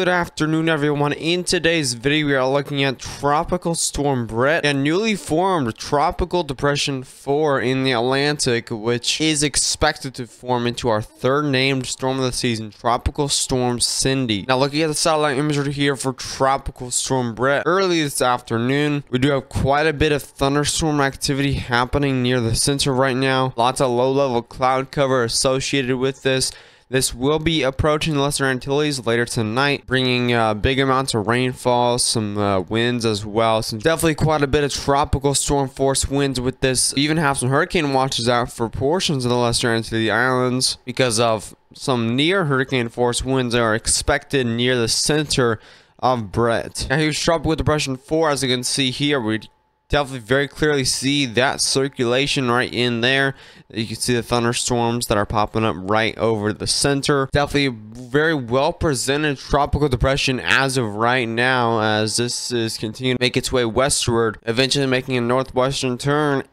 Good afternoon, everyone. In today's video, we are looking at Tropical Storm Bret, a newly formed Tropical Depression 4 in the Atlantic, which is expected to form into our third named storm of the season, Tropical Storm Cindy. Now, looking at the satellite imagery here for Tropical Storm Bret, early this afternoon, we do have quite a bit of thunderstorm activity happening near the center right now. Lots of low-level cloud cover associated with this. This will be approaching the Lesser Antilles later tonight, bringing big amounts of rainfall, some winds as well. So definitely quite a bit of tropical storm force winds with this. We even have some hurricane watches out for portions of the Lesser Antilles Islands because of some near hurricane force winds that are expected near the center of Bret. Now here's Tropical Depression 4. As you can see here, we definitely very clearly see that circulation right in there. You can see the thunderstorms that are popping up right over the center. Definitely very well presented tropical depression as of right now, as this is continuing to make its way westward, eventually making a northwestern turn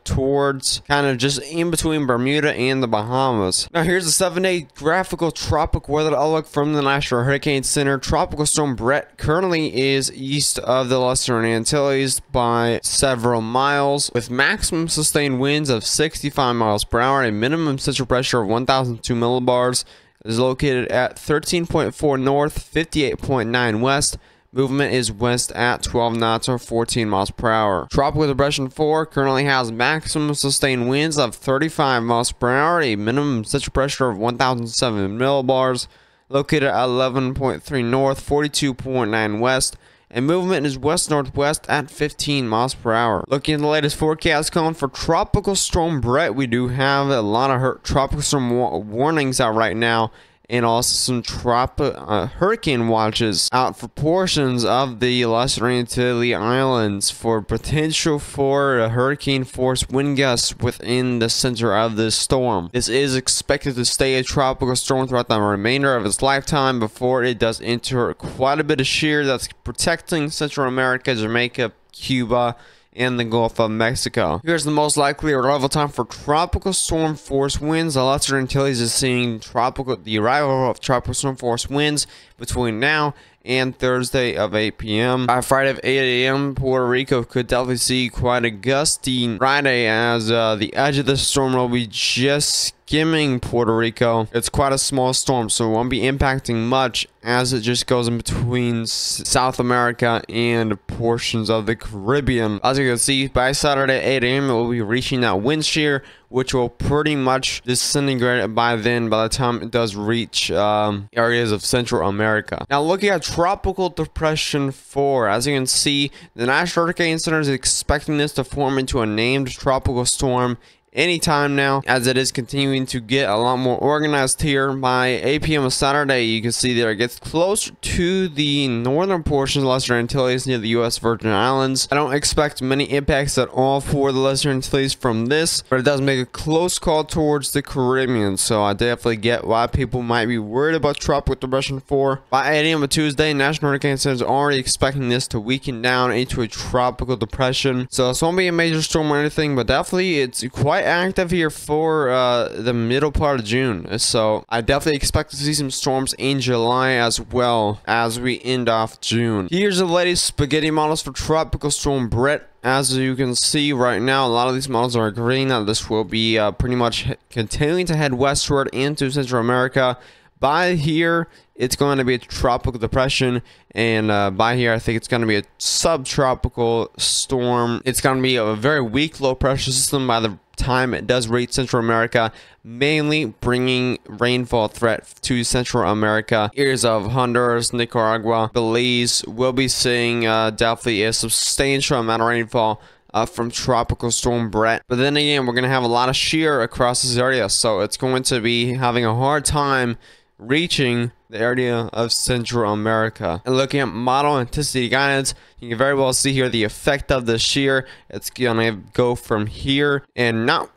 towards kind of just in between Bermuda and the Bahamas. Now here's a 7-day graphical tropical weather outlook from the National Hurricane Center. Tropical Storm Bret currently is east of the Lesser Antilles by several miles, with maximum sustained winds of 65 miles per hour. A minimum central pressure of 1002 millibars. It is located at 13.4 north, 58.9 west. Movement is west at 12 knots or 14 miles per hour. Tropical Depression 4 currently has maximum sustained winds of 35 miles per hour, a minimum central pressure of 1007 millibars, located at 11.3 north, 42.9 west, and movement is west-northwest at 15 miles per hour. Looking at the latest forecast calling for Tropical Storm Bret, we do have a lot of tropical storm warnings out right now, and also some hurricane watches out for portions of the Lesser Antilles Islands for potential for hurricane force wind gusts within the center of this storm. This is expected to stay a tropical storm throughout the remainder of its lifetime before it does enter quite a bit of shear that's protecting Central America, Jamaica, Cuba, and the Gulf of Mexico. Here's the most likely arrival time for tropical storm force winds. The Lesser Antilles is seeing the arrival of tropical storm force winds between now and Thursday of 8 p.m. By Friday of 8 a.m., Puerto Rico could definitely see quite a gusty Friday, as the edge of the storm will be just skimming Puerto Rico. It's quite a small storm, so it won't be impacting much as it just goes in between South America and portions of the Caribbean. As you can see, by Saturday at 8 a.m., it will be reaching that wind shear, which will pretty much disintegrate by then, by the time it does reach areas of Central America. Now, looking at Tropical Depression 4, as you can see, the National Hurricane Center is expecting this to form into a named tropical storm anytime now, as it is continuing to get a lot more organized here. By 8 p.m. on Saturday, you can see there it gets closer to the northern portions of the Lesser Antilles near the U.S. Virgin Islands. I don't expect many impacts at all for the Lesser Antilles from this, but it does make a close call towards the Caribbean, so I definitely get why people might be worried about Tropical Depression 4. By 8 a.m. on Tuesday, National Hurricane Center is already expecting this to weaken down into a tropical depression, so this won't be a major storm or anything, but definitely it's quite active here for the middle part of June. So I definitely expect to see some storms in July as well as we end off June. Here's the latest spaghetti models for Tropical Storm Bret. As you can see right now, a lot of these models are agreeing that this will be pretty much continuing to head westward into Central America. By here, it's going to be a tropical depression, and by here, I think it's going to be a subtropical storm. It's going to be a very weak low pressure system by the time it does reach Central America, mainly bringing rainfall threat to Central America. Areas of Honduras, Nicaragua, Belize will be seeing definitely a substantial amount of rainfall from Tropical Storm Bret. But then again, we're going to have a lot of shear across this area, so it's going to be having a hard time reaching the area of Central America. And looking at model intensity guidance, you can very well see here the effect of the shear. It's gonna go from here and not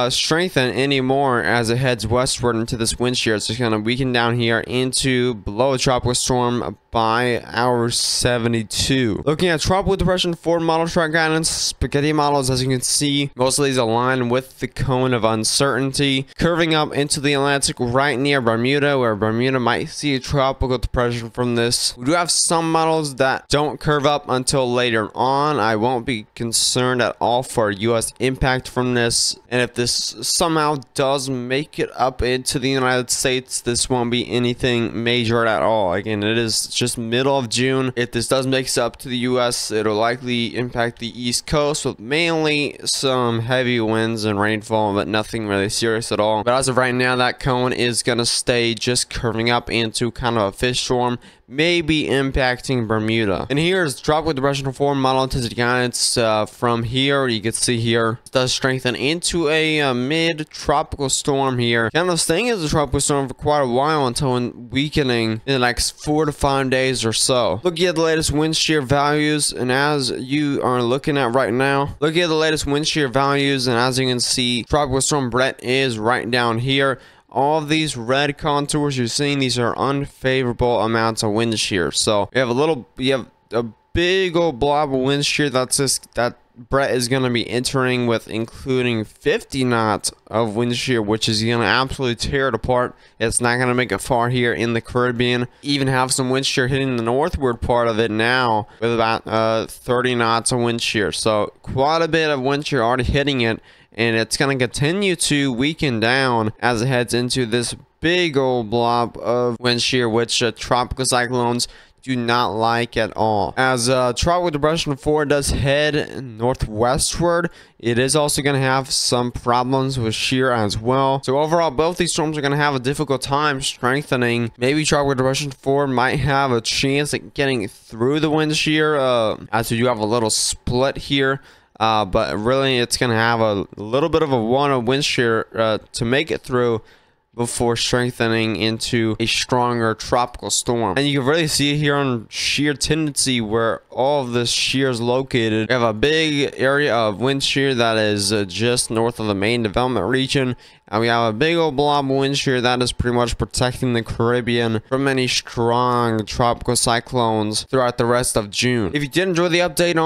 strengthen anymore as it heads westward into this wind shear. It's just gonna weaken down here into below a tropical storm by hour 72. Looking at Tropical Depression 4 model track guidance, spaghetti models, as you can see, most of these align with the cone of uncertainty, curving up into the Atlantic right near Bermuda, where Bermuda might see a tropical depression from this. We do have some models that don't curve up until later on. I won't be concerned at all for US impact from this. And if this somehow does make it up into the United States, this won't be anything major at all. Again, it is just middle of June. If this does make it up to the US, it'll likely impact the East Coast with mainly some heavy winds and rainfall, but nothing really serious at all. But as of right now, that cone is going to stay just curving up into kind of a fish storm, maybe impacting Bermuda. And here's tropical depression form model intensity guidance. From here, you can see here, it does strengthen into a mid-tropical storm here. Kind of staying as a tropical storm for quite a while until weakening in the next 4 to 5 days or so. Looking at the latest wind shear values, and as you are looking at right now, looking at the latest wind shear values, and as you can see, tropical storm Bret is right down here. All of these red contours you're seeing, these are unfavorable amounts of wind shear. So you have a big old blob of wind shear that Bret is going to be entering with, including 50 knots of wind shear, which is going to absolutely tear it apart. It's not going to make it far here in the Caribbean. Even have some wind shear hitting the northward part of it now with about 30 knots of wind shear. So quite a bit of wind shear already hitting it. And it's going to continue to weaken down as it heads into this big old blob of wind shear, which tropical cyclones do not like at all. As tropical depression 4 does head northwestward, it is also going to have some problems with shear as well. So overall, both these storms are going to have a difficult time strengthening. Maybe tropical depression 4 might have a chance at getting through the wind shear, as you have a little split here. But really, it's going to have a little bit of a wind shear to make it through before strengthening into a stronger tropical storm. And you can really see it here on shear tendency where all of this shear is located. We have a big area of wind shear that is just north of the main development region. And we have a big old blob of wind shear that is pretty much protecting the Caribbean from any strong tropical cyclones throughout the rest of June. If you did enjoy the update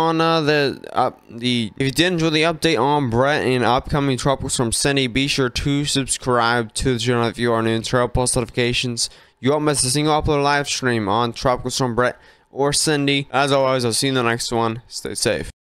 on Bret and upcoming tropical storm Cindy, be sure to subscribe to the channel if you are new to post notifications. You won't miss a single upload live stream on tropical storm Bret or Cindy. As always, I'll see you in the next one. Stay safe.